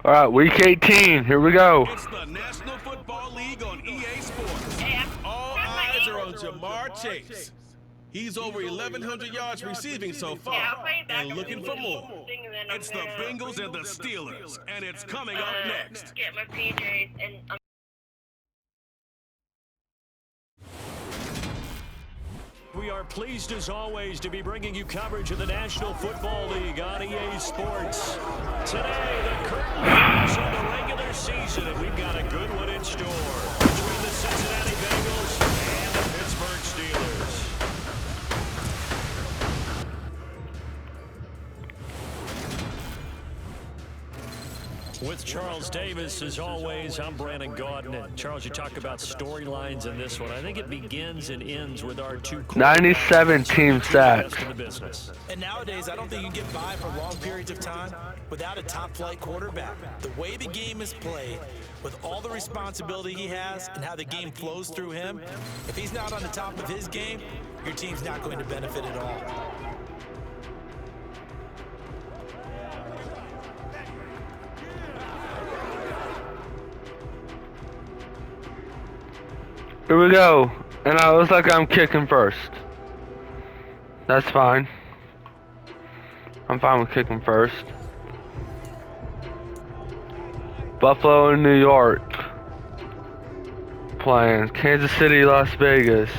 All right, week 18. Here we go. It's the National Football League on EA Sports. All eyes are on Jamar Chase. He's over 1,100 yards receiving so far and looking for more. It's the Bengals and the Steelers, and it's coming up next. Get my PJs and We are pleased as always to be bringing you coverage of the National Football League on EA Sports. Today, the curtain falls on the regular season, and we've got a good one in store between the Cincinnati Bengals and the Pittsburgh Steelers. With Charles Davis, as always, I'm Brandon Gaudin. And Charles, you talk about storylines in this one. I think it begins and ends with our two 97 team sacks. And nowadays, I don't think you can get by for long periods of time without a top-flight quarterback. The way the game is played, with all the responsibility he has and how the game flows through him, if he's not on the top of his game, your team's not going to benefit at all. Here we go. And it looks like I'm kicking first. That's fine. I'm fine with kicking first. Buffalo and New York. Playing. Kansas City, Las Vegas.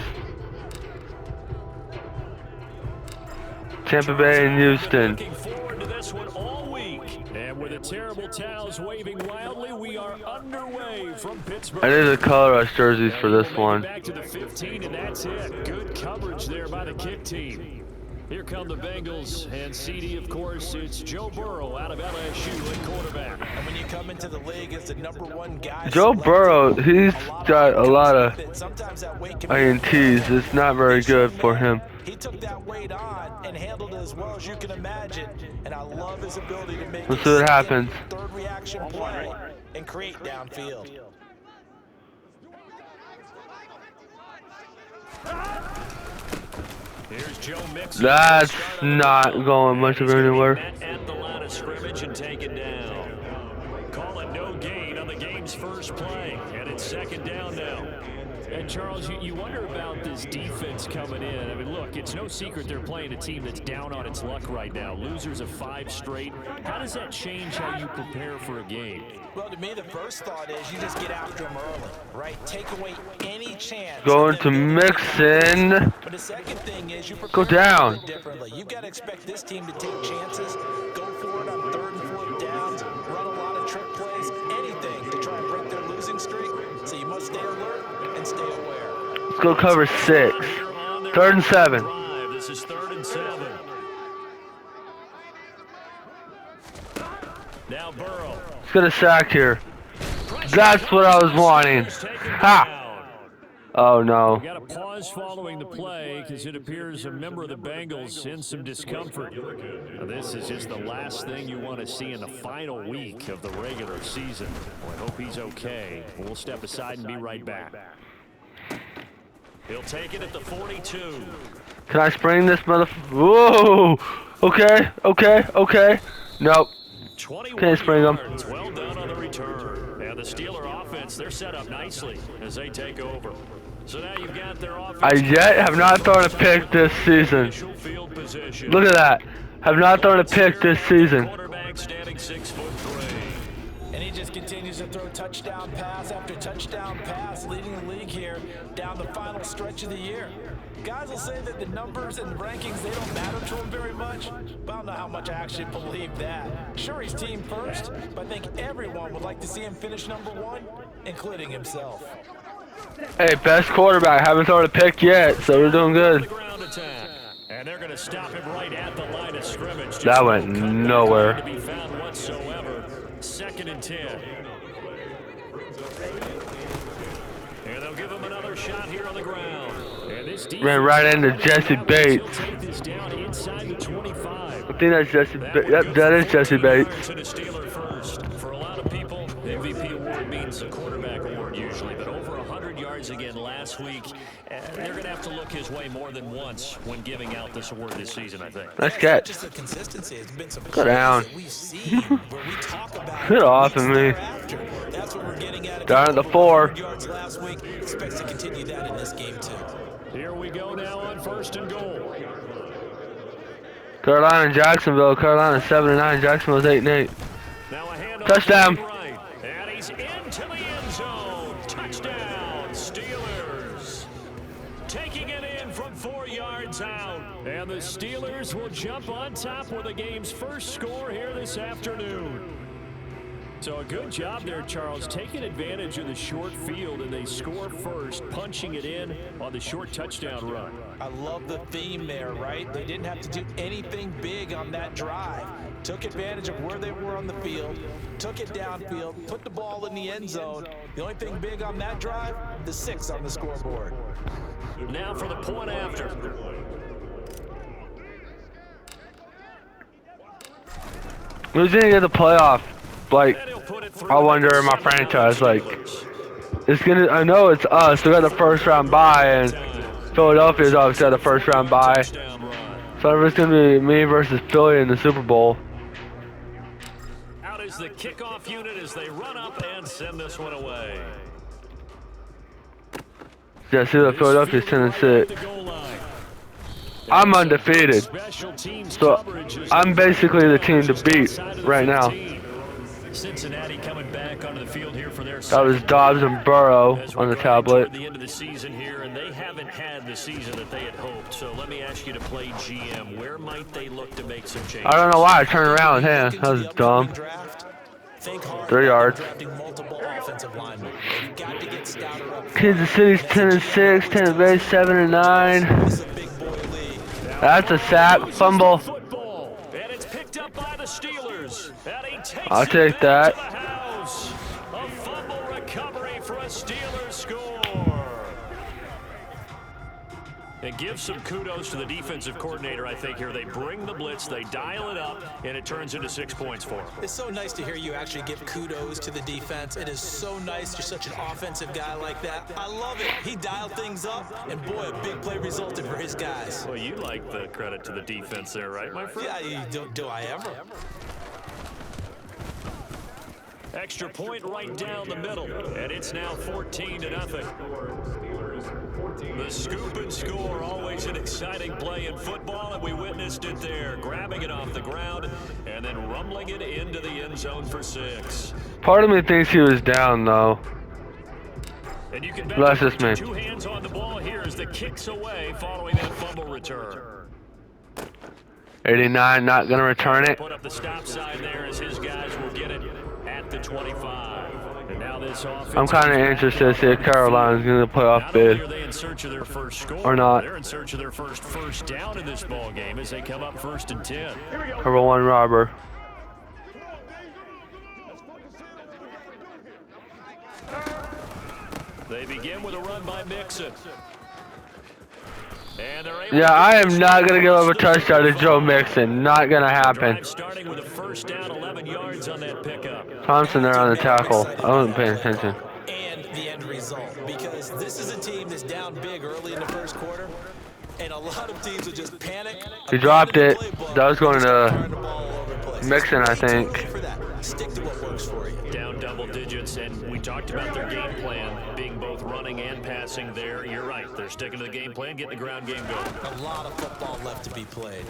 Tampa Bay and Houston. Looking forward to this one all week. And with the terrible towels waving wildly, we are underway from Pittsburgh. I need the color rush jerseys for this one. Back to the 15, and that's it. Good coverage there by the kick team. Here come the Bengals, and CD, of course, it's Joe Burrow out of LSU at quarterback. And when you come into the league as the #1 guy, Joe Burrow, he's got a lot of INTs. It's not very good for him. He took that weight on and handled it as well as you can imagine. And I love his ability to make Let's see what happens. third reaction play and create downfield. Here's Joe Mixon. That's not going much of anywhere. At the line of scrimmage and take it down. Call it no gain on the game's first play, and it's second down now. And Charles, you wonder about this defense coming in. I mean, look, it's no secret they're playing a team that's down on its luck right now. Losers of 5 straight. How does that change how you prepare for a game? Well, to me, the first thought is you just get after them early, right? Take away any chance. Going to Mixon. But the second thing is you Go prepare down. differently. You've got to expect this team to take chances, go for it on 3rd and 4th downs, run a lot of trick plays, anything to try and break their losing streak. So you must stay alert and stay aware. Let's go cover 6. 3rd and 7. This is 3rd and 7. Now Burrow. Let's get a sack here. That's what I was wanting. Ha! Oh no. We got a pause following the play because it appears a member of the Bengals in some discomfort. Now, this is just the last thing you want to see in the final week of the regular season. Well, I hope he's okay. We'll step aside and be right back. He'll take it at the 42. Can I spring this motherfucker? Whoa! Okay. Nope. 21 Can't spring them. yards. Well done on the return. And the Steeler offense, they're set up nicely as they take over. So now you've got their offense. I yet have not thrown a pick this season. Look at that. Have not thrown a pick this season. Quarterback standing 6'3". And he just continues to throw touchdown pass after touchdown pass, leading the league here down the final stretch of the year. Guys will say that the numbers and the rankings, they don't matter to him very much, but I don't know how much I actually believe that. Sure, he's team first, but I think everyone would like to see him finish #1, including himself. Hey, best quarterback. Haven't thrown a pick yet, so we're doing good. And they're going to stop him right at the line of scrimmage. That went nowhere. To be found whatsoever. 2nd and 10. And they'll give him another shot here on the ground. And this Ran right into Jesse Bates. take this down inside the 25. I think that's Jesse Bates. Yep, that is Jesse Bates. To the Steeler first. For a lot of people, MVP award means a quarterback award usually, but over 100 yards again last week. They're going to have to look his way more than once when giving out this award this season, I think. Nice catch. Just the consistency. It's been some Go down. that we've seen where we talk about Get off of me. thereafter. That's what we're getting at. Down at the 4. Yards last week. Expects to continue that in this game too. Here we go now on 1st and goal. Carolina, Jacksonville. Carolina 7-9. Jacksonville's 8-8. Now a handoff Touchdown. right, and he's into the end zone. Touchdown, Steelers. Taking it in from 4 yards out. And the Steelers will jump on top with the game's first score here this afternoon. So a good job there, Charles, taking advantage of the short field, and they score first, punching it in on the short touchdown run. I love the theme there, right? They didn't have to do anything big on that drive. Took advantage of where they were on the field, took it downfield, put the ball in the end zone. The only thing big on that drive, the 6 on the scoreboard. Now for the point after. Who's gonna get the playoff? Like, I wonder in my franchise, like, it's gonna. I know it's us. We got the first round bye, and Philadelphia's obviously got the first round bye. So it's gonna be me versus Philly in the Super Bowl. Out is the kickoff unit as they run up and send this one away. Yeah, see that Philadelphia's 10-6. I'm undefeated, so I'm basically the team to beat right now. Cincinnati coming back onto the field here for their That was Dobbs and Burrow on the tablet. The end of the season here, and they haven't had the season that they had hoped. So let me ask you to play GM. Where might they look to make some changes? I don't know why I turned around. Hey, that was dumb. 3 yards. Kansas City's 10-6. Tampa Bay 7-9. That's a sack. Fumble. And it's picked up by the Steelers. I'll take that. A fumble recovery for a Steelers score. And give some kudos to the defensive coordinator, I think, here. They bring the blitz, they dial it up, and it turns into 6 points for them. It's so nice to hear you actually give kudos to the defense. It is so nice. You're such an offensive guy like that. I love it. He dialed things up, and boy, a big play resulted for his guys. Well, you like the credit to the defense there, right, my friend? Yeah, do I ever? Extra point right down the middle, and it's now 14-0. The scoop and score, always an exciting play in football, and we witnessed it there, grabbing it off the ground and then rumbling it into the end zone for 6. Part of me thinks he was down, though. And you can That's just me. 2 hands on the ball here as the kicks away following that fumble return. 89, not gonna return it. Put up the stop sign there as his guys will get it at the 25. And now this offense, I'm kind of interested to see if Carolina's gonna play off bid are they in search of their first score, or not. They're in search of their first down in this ball game as they come up 1st and 10. Number 1 robber. They begin with a run by Mixon. And they're able Yeah, I am not gonna give up a touchdown to Joe Mixon. Not gonna happen. starting with a first down, 11 yards on that pickup. Thompson there on the tackle. I wasn't paying attention. And the end result, because this is a team that's down big early in the first quarter, and a lot of teams will just panic. He dropped it. That was going to Mixon, I think. Stick to what works for you. Down double digits, and we talked about their game plan being both running and passing there. You're right. They're sticking to the game plan, getting the ground game going. A lot of football left to be played.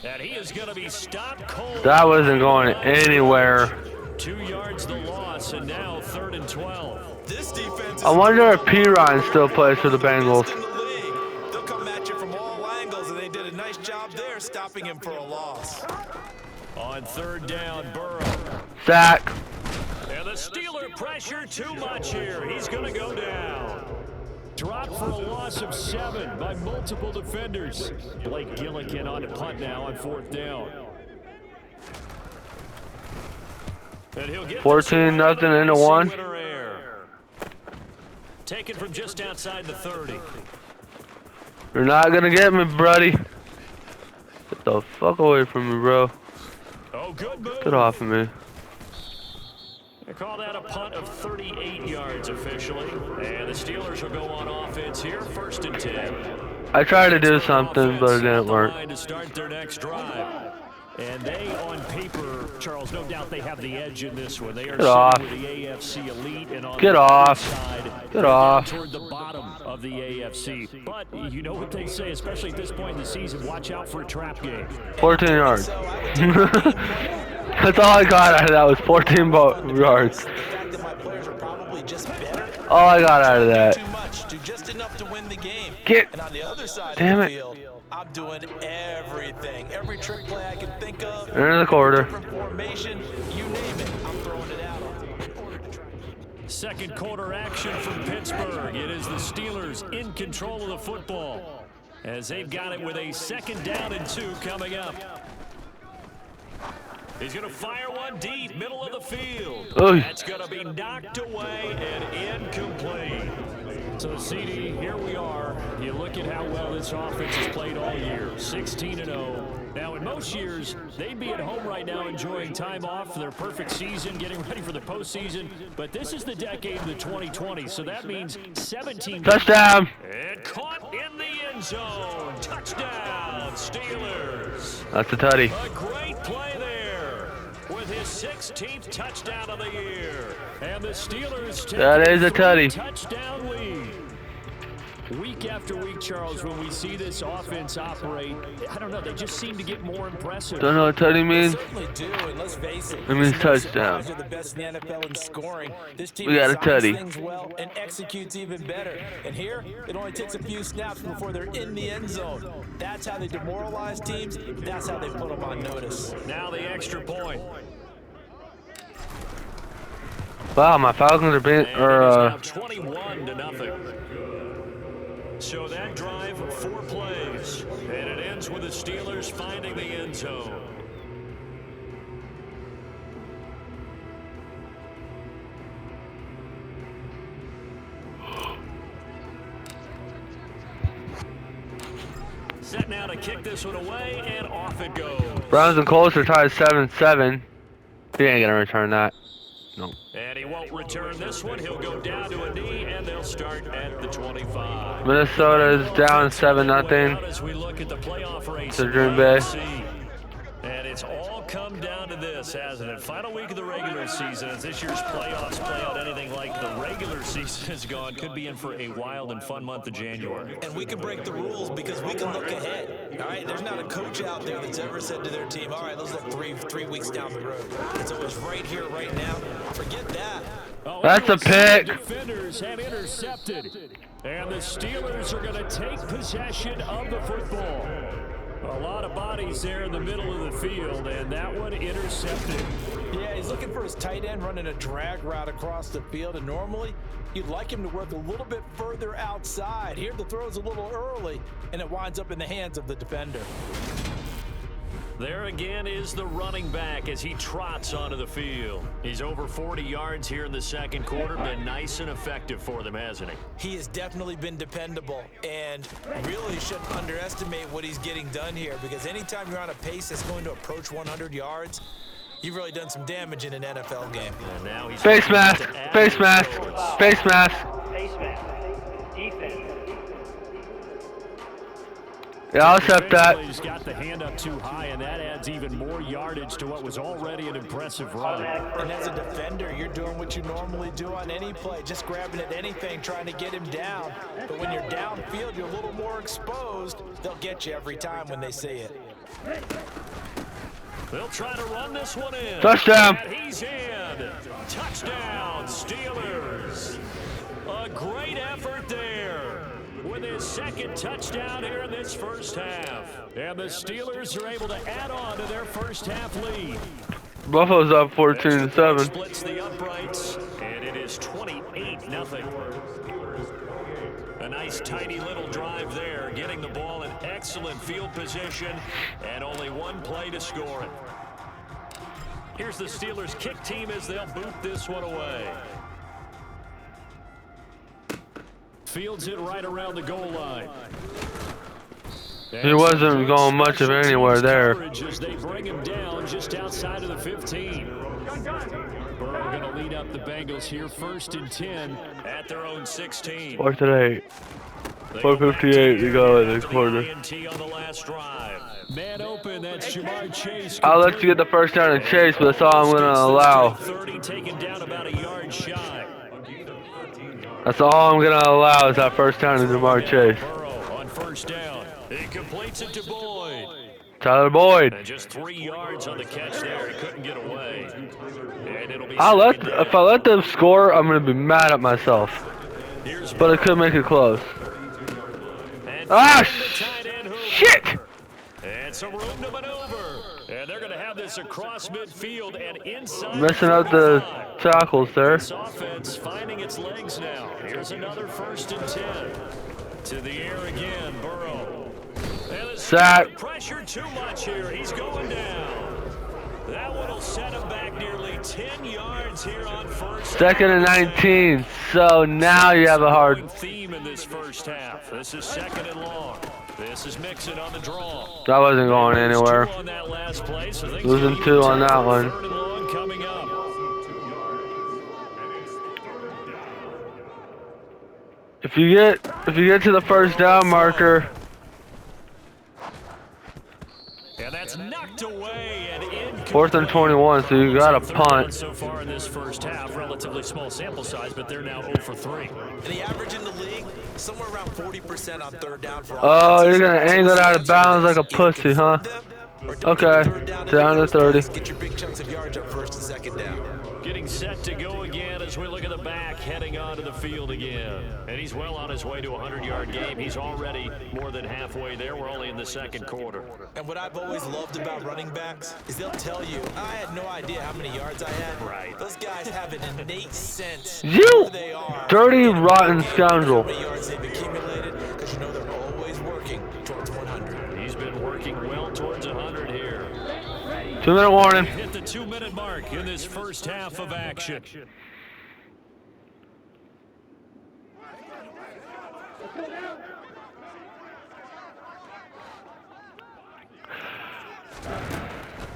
And he is going to be stopped cold. That wasn't going anywhere. 2 yards the loss, and now 3rd and 12. This defense. I wonder if Pirine still plays for the Bengals. They'll come at you from all angles, and they did a nice job there stopping him for a loss. On 3rd down, Burrow. Sack. And the Steeler pressure too much here. He's going to go down. Dropped for a loss of 7 by multiple defenders. Blake Gillikin on the punt now on 4th down. And he'll get 14-0 into 1. Taken from just outside the 30. You're not gonna get me, buddy. Get the fuck away from me, bro. Oh, good move. Get off of me. They call that a punt of 38 yards officially. And the Steelers will go on offense here, 1st and 10. I tried to do something, but it didn't work. To start their next drive. And they, on paper, Charles, no doubt they have the edge in this one. They are sitting with the AFC elite, and on the other side, Get off. toward the bottom of the AFC. But you know what they say, especially at this point in the season, watch out for a trap game. 14 yards. That's all I got out of that was 14 yards. All I got out of that. Get. Damn it. I'm doing everything. Every trick play I can think of. Enter the quarter. Formation, you name it, I'm throwing it out. Second quarter action from Pittsburgh. It is the Steelers in control of the football as they've got it with a 2nd down and 2 coming up. He's going to fire one deep, middle of the field. Oy. That's going to be knocked away and incomplete. So, CD, here we are. You look at how well this offense has played all year, 16-0. Now, in most years, they'd be at home right now enjoying time off for their perfect season, getting ready for the postseason. But this is the decade of the 2020s, so that means 17. Touchdown. And caught in the end zone. Touchdown, Steelers. That's a tutty. A great play there with his 16th touchdown of the year. And the Steelers take That is a tutty. touchdown lead. Week after week, Charles, when we see this offense operate, I don't know, they just seem to get more impressive. Don't know what tutty means? Certainly do, and let's face it. It means touchdown. They're the best in the NFL in scoring. This team We got a designs tutty. things well and executes even better. And here, it only takes a few snaps before they're in the end zone. That's how they demoralize teams. That's how they put them on notice. Now the extra point. Wow, my Falcons are being, And it is now 21-0. So that drive, 4 plays, and it ends with the Steelers finding the end zone. Set now to kick this one away, and off it goes. Browns and Colts are tied 7-7. He ain't gonna return that. No. And he won't return this one. He'll go down to a knee, and they'll start at the 25. Minnesota is down 7-0 As we look at the playoff race to Green Bay. And it's all come down to this, hasn't it? Final week of the regular season. As this year's playoffs play out anything like the regular season has gone, could be in for a wild and fun month of January. And we can break the rules because we can look ahead. All right, there's not a coach out there that's ever said to their team, all right, let's look three weeks down the road. It's always right here, right now. Forget that. That's a pick. Defenders have intercepted. And the Steelers are going to take possession of the football. A lot of bodies there in the middle of the field, and that one intercepted. Yeah, he's looking for his tight end running a drag route across the field, and normally you'd like him to work a little bit further outside. Here the throw's a little early, and it winds up in the hands of the defender. There again is the running back as he trots onto the field. He's over 40 yards here in the second quarter. Been nice and effective for them, hasn't he? He has definitely been dependable, and really shouldn't underestimate what he's getting done here, because anytime you're on a pace that's going to approach 100 yards, you've really done some damage in an NFL game. And now he's Face mask, face mask, face mask. Face mask. Defense. Yeah, I'll accept that. He's got the hand up too high, and that adds even more yardage to what was already an impressive run. And as a defender, you're doing what you normally do on any play, just grabbing at anything, trying to get him down. But when you're downfield, you're a little more exposed. They'll get you every time when they see it. They'll try to run this one in. Touchdown. And he's in. Touchdown, Steelers. A great effort there with his second touchdown here in this first half. And the Steelers are able to add on to their first half lead. Buffalo's up 14-7. Splits the uprights, and it is 28-0. A nice tidy little drive there, getting the ball in excellent field position, and only one play to score it. Here's the Steelers kick team as they'll boot this one away. Fields it right around the goal line. He wasn't going much of anywhere there. As they bring him down just outside of the 15. Burrow going to lead up the Bengals here, 1st and 10 at their own 16. 4th and 8. 4:58 to go in the quarter. Man open, that's Jamar Chase. I'll let you get the first down and chase, but that's all I'm going to allow. 30 taken down about a yard shy. That's all I'm going to allow is that first down to Jamar Chase. Burrow on 1st down. He completes it to Boyd. Tyler Boyd. And just 3 yards on the catch there. He couldn't get away. And it'll be If I let them score, I'm going to be mad at myself. But I could make it close. Ah, shit! And some room to maneuver. And they're going to have this across midfield and inside. Messing up the tackles there. This offense finding its legs now. Here's another 1st and 10. To the air again, Burrow. Sack. Pressure too much here. He's going down. That one will set him back nearly 10 yards here on 1st. 2nd and 19. So now you have a hard theme in this 1st half. This is 2nd and long. This is Mixon on the draw. That wasn't going anywhere. On that last play, so losing 2 on that one. 3rd and long coming up. If you get to the first down marker. And that's knocked away and in. 4th and 21, so you got a punt. So far in this 1st half, relatively small sample size, but they're now 0 for 3. And the average in the league, somewhere around 40% on 3rd down for Oh, you're gonna angle it out of bounds like a pussy, huh? Okay, down to 30. Get your big chunks of yards on 1st and 2nd down. Getting set to go again as we look at the back, heading onto the field again. And he's well on his way to a 100-yard game. He's already more than halfway there. We're only in the 2nd quarter. And what I've always loved about running backs is they'll tell you, I had no idea how many yards I had. Right. Those guys have an innate sense You where they are. dirty, rotten scoundrel. How many yards they've accumulated, because you know they're always working towards 100. He's been working well towards 100 here. 2-minute warning. Hit the 2-minute mark in this 1st half of action.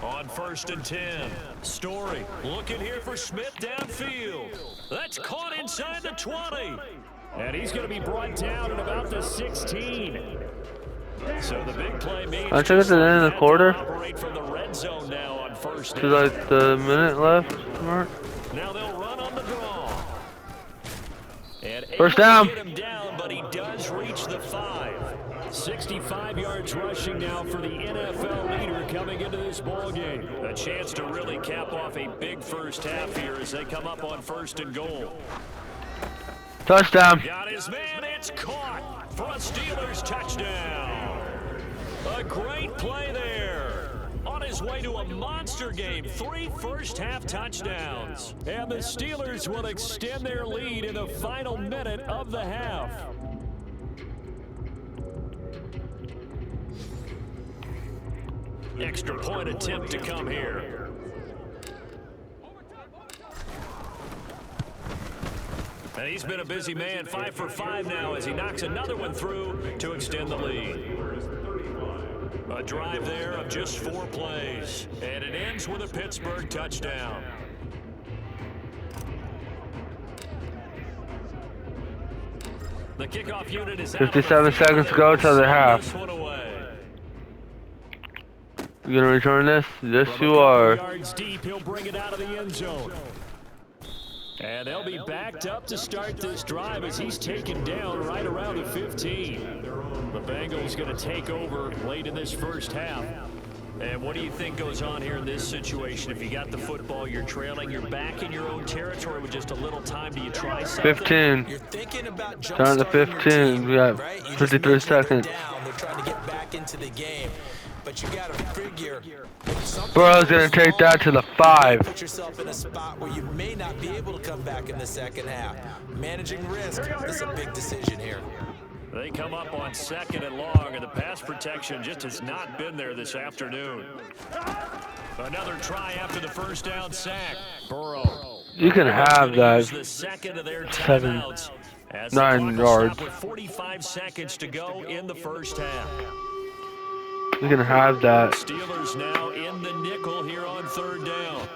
On 1st and 10, Story looking here for Smith downfield. That's caught inside the 20. And he's going to be brought down at about the 16. So the big play means I took it to the end of the quarter. operate from the red zone now on 1st To like the minute left mark. Now they'll run on the draw. And 1st down. Get him down, but he does reach the 5. 65 yards rushing now for the NFL leader coming into this ball game. A chance to really cap off a big 1st half here as they come up on 1st and goal. Touchdown. Got his man, it's caught for a Steelers touchdown. A great play there. On his way to a monster game, 3 first-half touchdowns. And the Steelers will extend their lead in the final minute of the half. Extra point attempt to come here. And he's been a busy man, 5 for 5 now as he knocks another one through to extend the lead. A drive there of just 4 plays, and it ends with a Pittsburgh touchdown. The kickoff unit is 57 seconds to go to the half. You gonna return this? Yes, you are. Yards deep, he'll bring it out of the end zone. And they'll be backed up to start this drive as he's taken down right around the 15. The Bengals going to take over late in this 1st half. And what do you think goes on here in this situation? If you got the football, you're trailing, you're back in your own territory with just a little time. Do you try something? 15. You're thinking about Down to 15. We got 53 seconds. They're trying to get back into the game. But you got to figure. Burrow's going to take that to the 5. Put yourself in a spot where you may not be able to come back in the 2nd half. Managing risk is a big decision here. They come up on 2nd and long, and the pass protection just has not been there this afternoon. Another try after the 1st down sack. Burrow. You can have that. The second of their 7, timeouts. 9 yards. With 45 seconds to go in the 1st half. You can have that. Steelers now in the nickel here on 3rd down.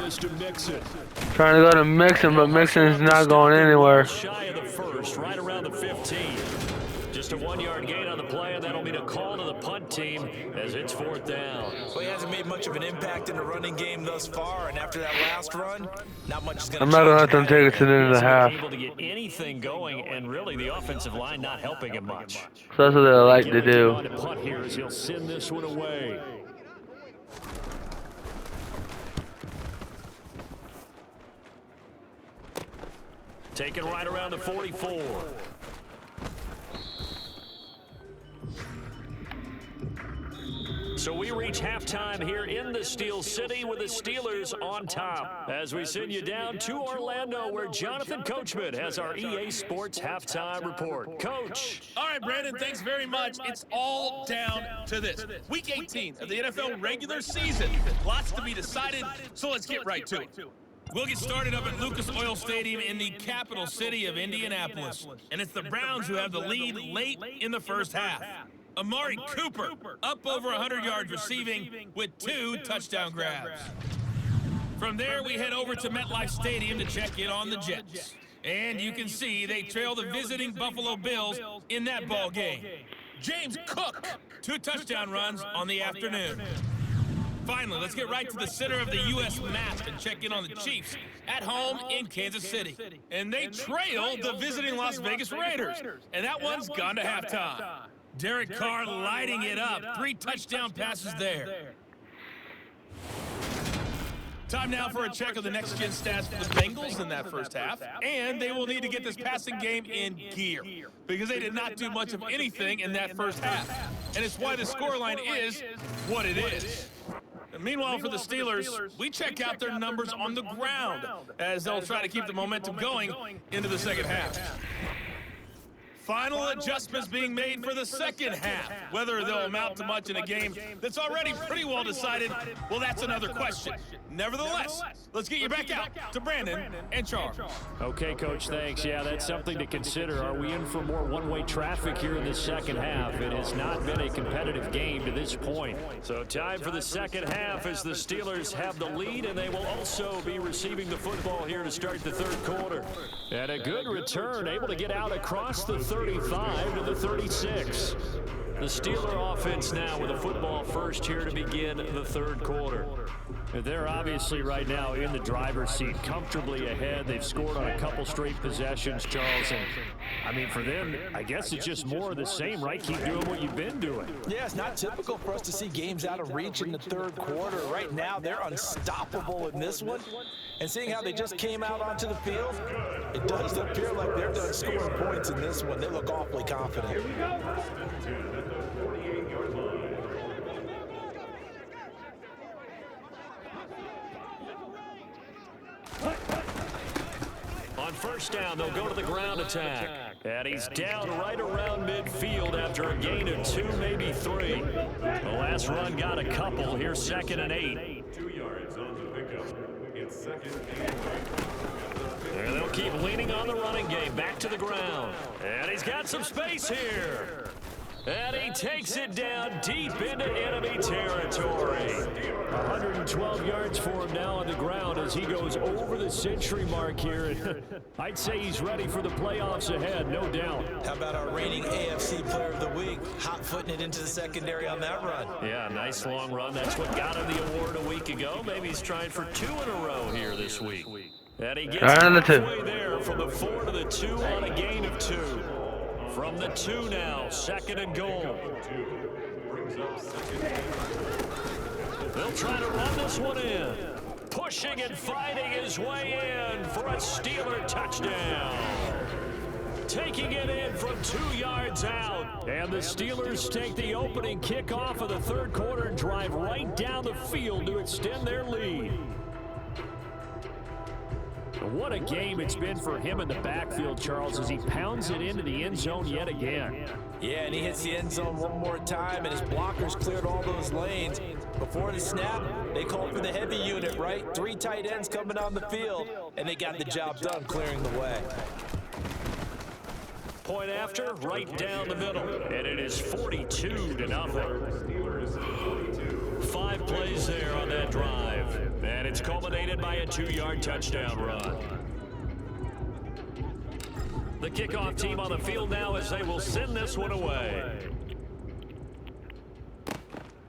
this to Mixon. Trying to go to Mixon, but Mixon's not going anywhere. Shy of the first, right around the 15. Just a 1-yard gain on the play, and that'll mean a call to the punt team as it's 4th down. Well, he hasn't made much of an impact in the running game thus far, and after that last run, not much is going to change. I'm not going to let them take it to the end of the half. Able to get anything going, and really the offensive line not helping him much. So that's what they like to do. On to punt here as he'll send this one away. Taken right around the 44. So we reach halftime here in the Steel City with the Steelers on top. As we send you down to Orlando, where Jonathan Coachman has our EA Sports halftime report. Coach. All right, Brandon, thanks very much. It's all down to this. Week 18 of the NFL regular season. Lots to be decided, so let's get right to it. We'll get started up at Lucas Oil Stadium in the capital city of Indianapolis. And it's the Browns who have the lead late in the first half. Amari Cooper up over 100 yards receiving with 2 touchdown grabs. From there, we head over to MetLife Stadium to check in on the Jets. And you can see they trail the visiting Buffalo Bills in that ball game. James Cook, 2 touchdown runs on the afternoon. Finally, let's get right to the center of the U.S. map and check in on the Chiefs at home in Kansas City. And they trail the visiting Las Vegas Raiders. And that one's gone to halftime. Derek Carr lighting it up. 3 touchdown passes there. Time now for a check of the next-gen stats for the Bengals in that first half. And they will need to get this passing game in gear because they did not do much of anything in that first half. And it's why the scoreline is what it is. And meanwhile, for the Steelers, we check out their numbers on the ground as they'll try to keep the momentum going into the second half. Final adjustments being made for the second half. Whether they'll amount to much in a game that's already pretty well decided, well, that's another question. Nevertheless, let's get you back out to Brandon and Charles. Okay, Coach, thanks. Yeah, that's something to consider. Are we in for more one-way traffic here in the second half? It has not been a competitive game to this point. So time for the second half as the Steelers have the lead, and they will also be receiving the football here to start the third quarter. And a good return, able to get out across the 35 to the 36. The Steeler offense now with a football first here to begin the third quarter. They're obviously right now in the driver's seat, comfortably ahead. They've scored on a couple straight possessions, Charles. And, I mean, for them, I guess it's just more of the same, right? Keep doing what you've been doing. Yeah, it's not typical for us to see games out of reach in the third quarter. Right now, they're unstoppable in this one. And seeing how they just came out onto the field, it does appear like they're done scoring points in this one. They look awfully confident. On first down, they'll go to the ground attack. And he's down right around midfield after a gain of 2, maybe 3. The last run got a couple. Here's 2nd and 8. 2 yards on the pickup. It's 2nd and 8. And they'll keep leaning on the running game. Back to the ground. And he's got some space here. And he takes it down deep into enemy territory. 112 yards for him now on the ground as he goes over the century mark here. And I'd say he's ready for the playoffs ahead, no doubt. How about our reigning AFC Player of the Week, hot-footing it into the secondary on that run? Yeah, nice long run. That's what got him the award a week ago. Maybe he's trying for 2 in a row here this week. And he gets halfway there from the 4 to the 2 on a gain of 2. From the 2 now, 2nd and goal. They'll try to run this one in. Pushing and fighting his way in for a Steeler touchdown. Taking it in from 2 yards out. And the Steelers take the opening kickoff of the third quarter and drive right down the field to extend their lead. What a game it's been for him in the backfield, Charles, as he pounds it into the end zone yet again. Yeah, and he hits the end zone one more time, and his blockers cleared all those lanes. Before the snap, they called for the heavy unit, right? 3 tight ends coming on the field, and they got the job done clearing the way. Point after, right down the middle, and it is 42-0. 5 plays there on that drive. And And it's culminated by a 2-yard touchdown run. The kickoff team on the field now as they will send this one away.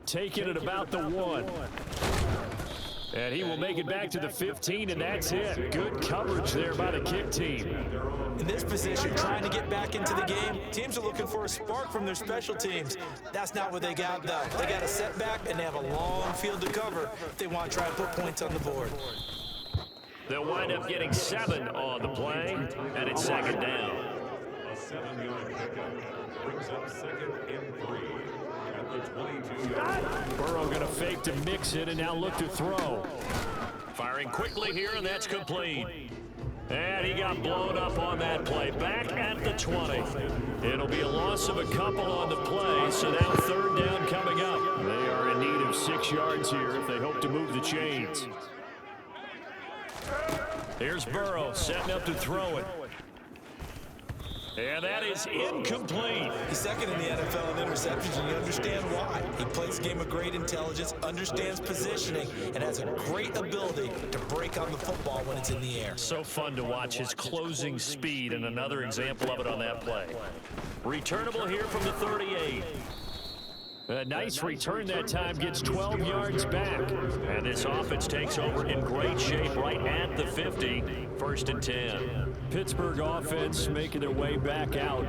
Taking it about the 1. And he will make it back to the 15, and that's it. Good coverage there by the kick team. In this position, trying to get back into the game, teams are looking for a spark from their special teams. That's not what they got, though. They got a setback, and they have a long field to cover if they want to try and put points on the board. They'll wind up getting 7 on the play, and it's second down. A 7-yard pickup brings up 2nd and 3 at the 22-yard. Burrow going to fake to mix it and now look to throw. Firing quickly here, and that's complete. And he got blown up on that play. Back at the 20. It'll be a loss of a couple on the play, so now third down coming up. They are in need of 6 yards here if they hope to move the chains. Here's Burrow setting up to throw it. And that is incomplete. He's second in the NFL in interceptions, and you understand why. He plays a game of great intelligence, understands positioning, and has a great ability to break on the football when it's in the air. So fun to watch his closing speed, and another example of it on that play. Returnable here from the 38. A nice return that time, gets 12 yards back. And this offense takes over in great shape right at the 50. 1st and 10. Pittsburgh offense making their way back out.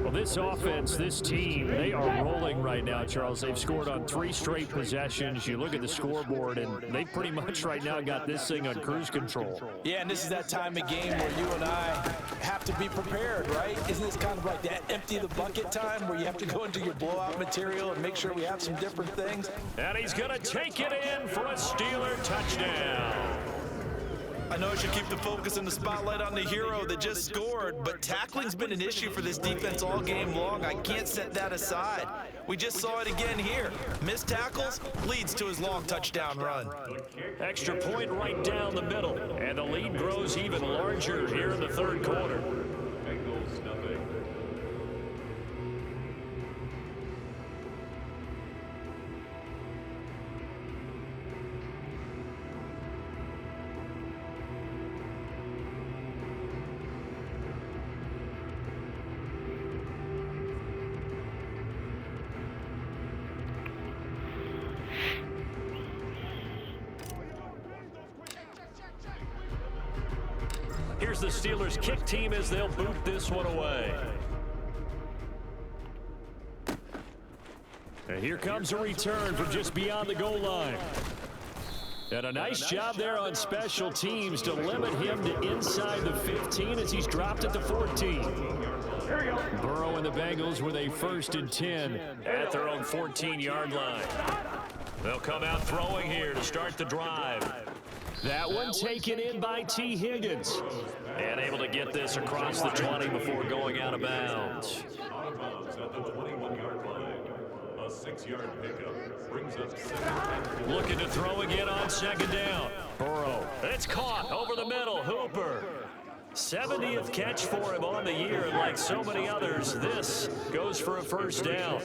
Well, this offense, this team, they are rolling right now, Charles. They've scored on 3 straight possessions. You look at the scoreboard, and they pretty much right now got this thing on cruise control. Yeah, and this is that time of game where you and I have to be prepared, right? Isn't this kind of like that empty the bucket time where you have to go into your blowout material and make sure we have some different things? And he's going to take it in for a Steeler touchdown. I know I should keep the focus and the spotlight on the hero that just scored, but tackling's been an issue for this defense all game long. I can't set that aside. We just saw it again here. Missed tackles leads to his long touchdown run. Extra point right down the middle, and the lead grows even larger here in the 3rd quarter. Bengals nothing. Here's the Steelers' kick team as they'll boot this one away. And here comes a return from just beyond the goal line. And a nice job there on special teams to limit him to inside the 15 as he's dropped at the 14. Burrow and the Bengals with a 1st and 10 at their own 14-yard line. They'll come out throwing here to start the drive. That one taken in by T. Higgins. And able to get this across the 20 before going out of bounds. Out of bounds at the 21-yard line. A 6-yard pickup brings up 2nd. Looking to throw again on 2nd down. Burrow. It's caught over the middle. Hooper. 70th catch for him on the year, and like so many others, this goes for a 1st down.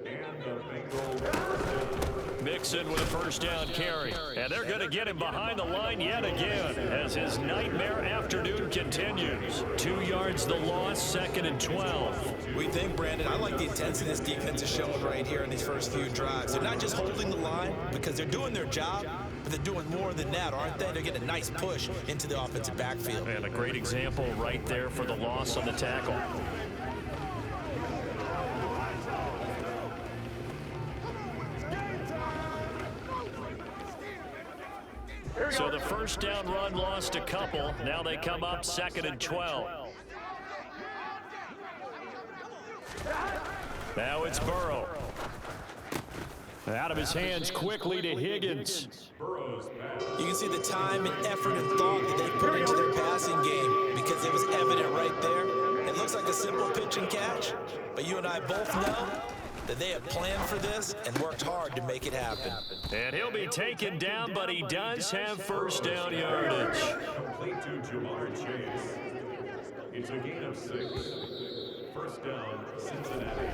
And the Bengals. Mixon with a 1st down carry. And they're going to get him behind the line yet again as his nightmare afternoon continues. 2 yards the loss, 2nd and 12. We think, Brandon, I like the intensity this defense is showing right here in these first few drives. They're not just holding the line because they're doing their job, but they're doing more than that, aren't they? They're getting a nice push into the offensive backfield. And a great example right there for the loss on the tackle. So the 1st down run lost a couple. Now they come up 2nd and 12. Now it's Burrow. Out of his hands quickly to Higgins. You can see the time and effort and thought that they put into their passing game because it was evident right there. It looks like a simple pitch and catch, but you and I both know that they have planned for this and worked hard to make it happen. And he'll be taken down, but he does have 1st down yardage. Complete to Jamar Chase. It's a gain of 6. First down, Cincinnati.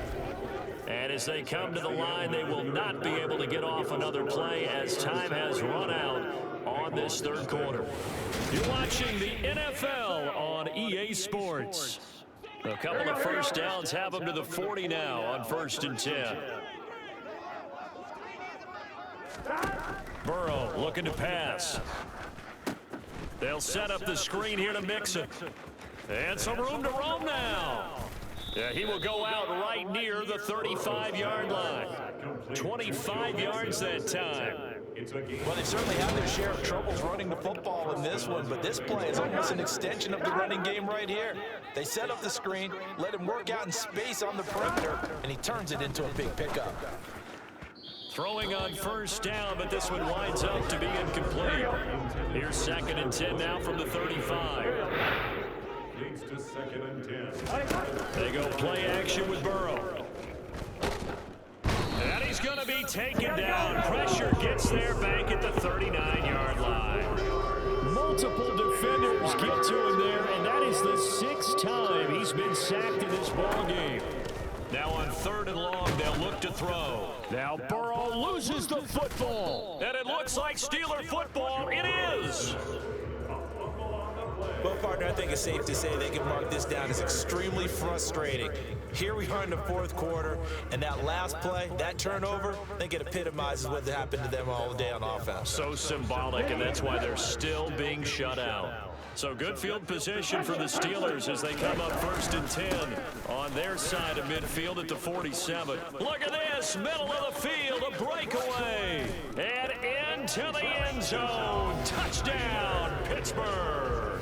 And as they come to the line, they will not be able to get off another play as time has run out on this third quarter. You're watching the NFL on EA Sports. A couple of first downs have them to the 40 now on 1st and 10. Burrow looking to pass. They'll set up the screen here to Mixon. And some room to roam now. Yeah, he will go out right near the 35-yard line. 25 yards that time. Well, they certainly had their share of troubles running the football in this one, but this play is almost an extension of the running game right here. They set up the screen, let him work out in space on the perimeter, and he turns it into a big pickup. Throwing on first down, but this one winds up to be incomplete. Here's 2nd and 10 now from the 35. Leads to 2nd and 10. They go play action with Burrow. And he's going to be taken down. Pressure gets there back at the 39-yard line. Multiple defenders get to him there, and that is the 6th time he's been sacked in this ballgame. Now on 3rd and long, they'll look to throw. Now Burrow loses the football. And it looks like Steeler football. It is. Well, partner, I think it's safe to say they can mark this down as extremely frustrating. Here we are in the 4th quarter, and that last play, that turnover, I think it epitomizes what happened to them all day on offense. So symbolic, and that's why they're still being shut out. So good field position for the Steelers as they come up 1st and 10 on their side of midfield at the 47. Look at this, middle of the field, a breakaway, and into the end zone. Touchdown, Pittsburgh.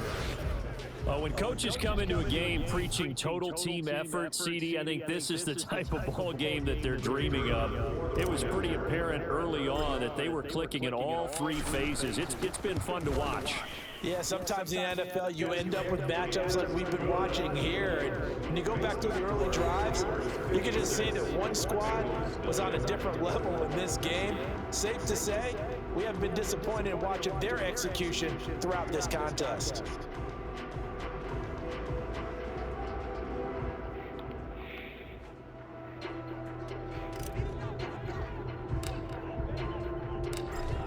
When coaches come into a game preaching total team effort, CD, I think this is the type of ball game that they're dreaming of. It was pretty apparent early on that they were clicking in all 3 phases. It's been fun to watch. Yeah, sometimes in the NFL you end up with matchups like we've been watching here. And when you go back to the early drives, you can just see that one squad was on a different level in this game. Safe to say, we haven't been disappointed in watching their execution throughout this contest.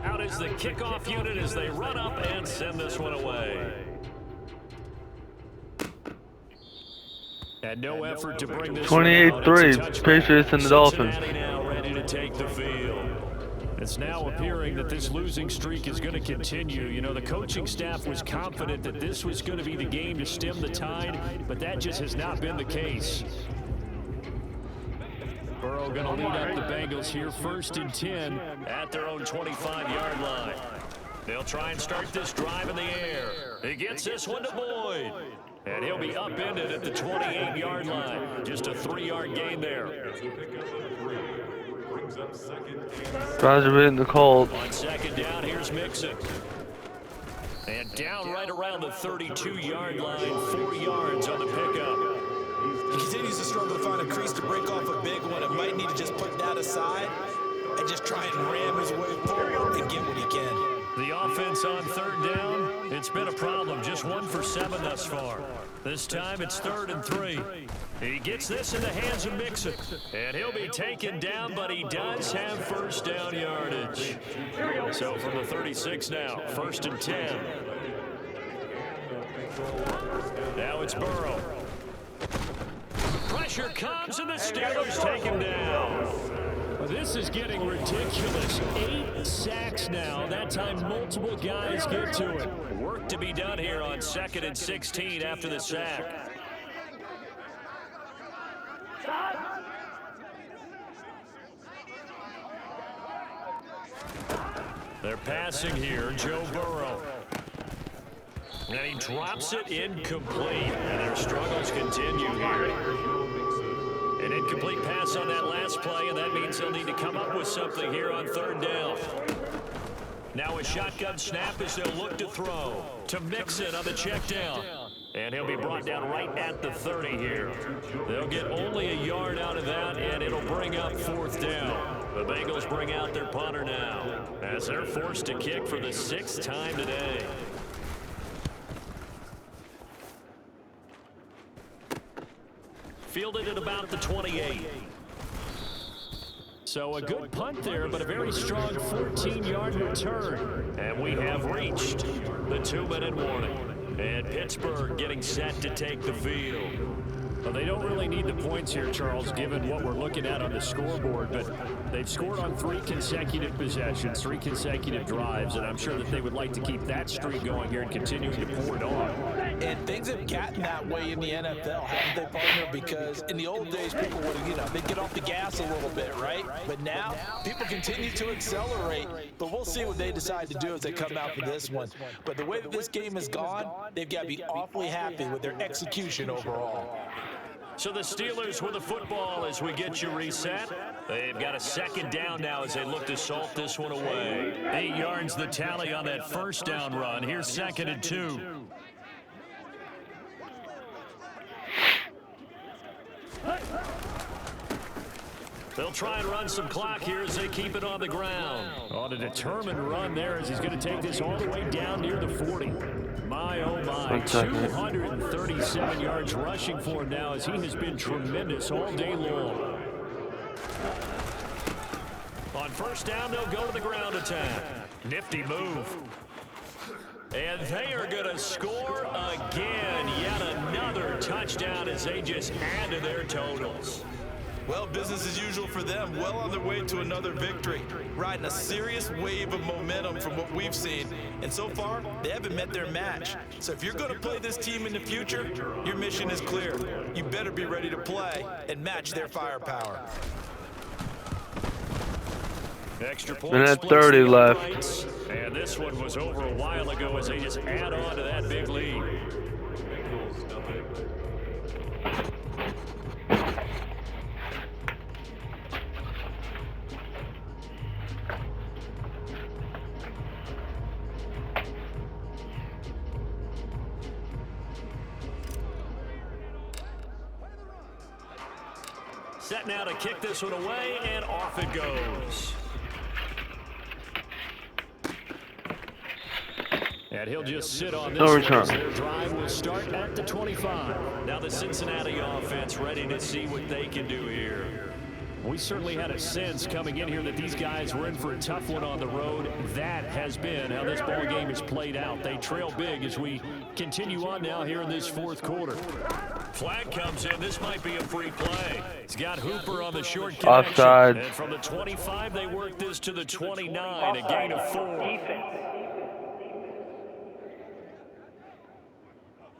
Out is the kickoff unit as they run up and send this one away. And no effort to bring this 28-3, Patriots and the Dolphins. Now ready to take the field. It's now appearing that this losing streak is going to continue. You know, the coaching staff was confident that this was going to be the game to stem the tide, but that just has not been the case. Burrow going to lead up the Bengals here, 1st and 10 at their own 25-yard line. They'll try and start this drive in the air. He gets this one to Boyd. And he'll be upended at the 28-yard line. Just a 3-yard gain there. Guys are hitting the cold. On 2nd down, here's Mixon. And down right around the 32-yard line, 4 yards on the pickup. He continues to struggle to find a crease to break off a big one. It might need to just put that aside and just try and ram his way forward and get what he can. The offense on 3rd down, it's been a problem. Just 1 for 7 thus far. This time it's 3rd and 3. He gets this in the hands of Mixon. And he'll be taken down, but he does have 1st down yardage. So from the 36 now, 1st and 10. Now it's Burrow. Pressure comes, and the Steelers take him down. This is getting ridiculous. 8 sacks now. That time multiple guys get to it. Work to be done here on 2nd and 16 after the sack. They're passing here, Joe Burrow. And he drops it incomplete. And their struggles continue here. An incomplete pass on that last play, and that means they'll need to come up with something here on 3rd down. Now a shotgun snap as they'll look to throw. To Mixon on the check down. And he'll be brought down right at the 30 here. They'll get only a yard out of that, and it'll bring up 4th down. The Bengals bring out their punter now as they're forced to kick for the 6th time today. fielded at about the 28. So a good punt there, but a very strong 14-yard return. And we have reached the 2-minute warning. And Pittsburgh getting set to take the field. Well, they don't really need the points here, Charles, given what we're looking at on the scoreboard, but they've scored on 3 consecutive possessions, 3 consecutive drives, and I'm sure that they would like to keep that streak going here and continuing to pour it on. And things have gotten that way in the NFL, haven't they, partner? Because in the old days, people would, they'd get off the gas a little bit, right? But now, people continue to accelerate, but we'll see what they decide to do as they come out for this one. But the way that this game has gone, they've got to be awfully happy with their execution overall. So the Steelers with the football as we get you reset. They've got a 2nd down now as they look to salt this one away. 8 yards the tally on that 1st down run. Here's 2nd and 2. They'll try and run some clock here as they keep it on the ground. On a determined run there as he's going to take this all the way down near the 40. My, oh my, 237 yards rushing for him now as he has been tremendous all day long. On 1st down, they'll go to the ground attack. Nifty move. And they are going to score again. Yet another touchdown as they just add to their totals. Well, business as usual for them, well on their way to another victory, riding a serious wave of momentum from what we've seen. And so far, they haven't met their match. So if you're going to play this team in the future, your mission is clear. You better be ready to play and match their firepower. Extra point. Minute 30 left. And this one was over a while ago as they just add on to that big lead. Bengals nothing. Set now to kick this one away, and off it goes. And he'll just sit on this. No return. Their drive will start at the 25. Now the Cincinnati offense ready to see what they can do here. We certainly had a sense coming in here that these guys were in for a tough one on the road. That has been how this ball game is played out. They trail big as we continue on now here in this 4th quarter. Flag comes in. This might be a free play. He's got Hooper on the short connection. Offside. And from the 25, they work this to the 29, a gain of 4.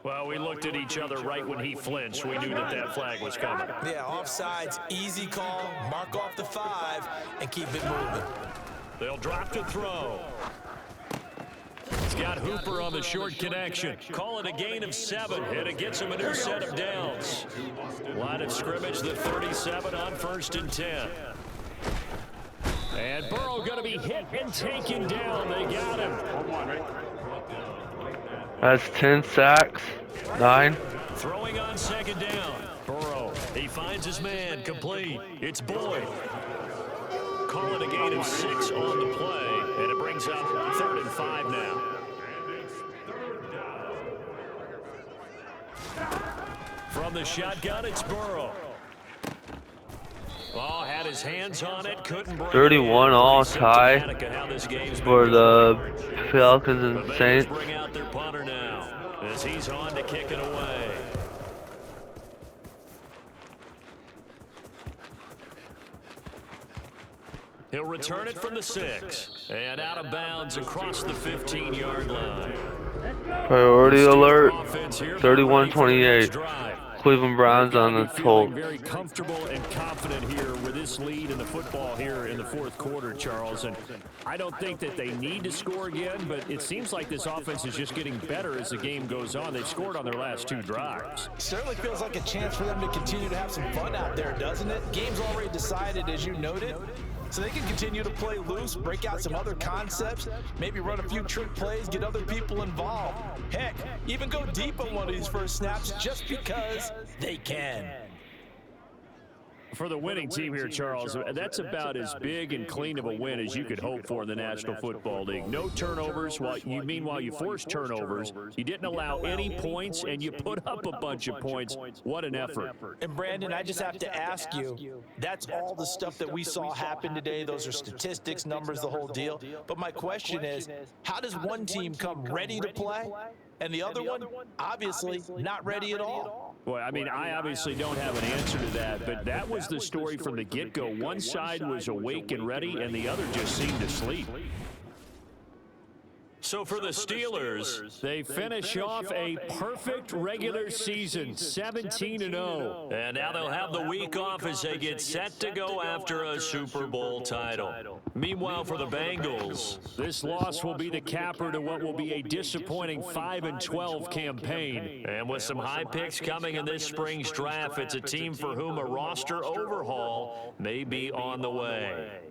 Well, we looked at each other right when he flinched. We knew that that flag was coming. Yeah, offsides, easy call, mark off the 5, and keep it moving. They'll drop to throw. He's got Hooper on the short connection. Call it a gain of 7, and it gets him a new set of downs. Line of scrimmage, the 37 on 1st and 10. And Burrow going to be hit and taken down. They got him. That's 10 sacks. 9. Throwing on 2nd down. Burrow, he finds his man, complete. It's Boyd. Call it a gain of 6 on the play, and it brings up 3rd and 5 now. From the shotgun, it's Burrow. Oh, had his hands on it, couldn't bring 31 all tie for the Falcons and Saints. Bring out their punter now as he's on to kick it away. He'll return it from the 6 and out of bounds across the 15-yard line. Priority alert. 31-28. Cleveland Browns on the toll. Very comfortable and confident here with this lead in the football here in the 4th quarter, Charles. And I don't think that they need to score again, but it seems like this offense is just getting better as the game goes on. They've scored on their last 2 drives. Certainly feels like a chance for them to continue to have some fun out there, doesn't it? Game's already decided, as you noted. So they can continue to play loose, break out some other concepts, maybe run a few trick plays, get other people involved. Heck, even go deep on one of these first snaps just because they can. For the winning team here, Charles, that's about as big and clean of a win as you could hope for in the National Football League. No turnovers. Meanwhile, you forced turnovers. You didn't allow any points, and you put up a bunch of points. What an effort. And, Brandon, I just have to ask you, that's all the stuff that we saw happen today. Those are statistics, numbers, the whole deal. But my question is, how does one team come ready to play, and the other one, obviously, not ready at all? Well, I mean, I obviously don't have an answer to that, but that was the story from the get-go. One side was awake and ready, and the other just seemed to sleep. So for the Steelers, they finish off a perfect regular season, 17-0. And now they'll have the week off as they get set to go after a Super Bowl title. Meanwhile, for the Bengals, this loss will be the capper to what will be a disappointing 5-12 campaign. And with some high picks coming in this spring's draft, it's a team for whom a roster overhaul may be on the way.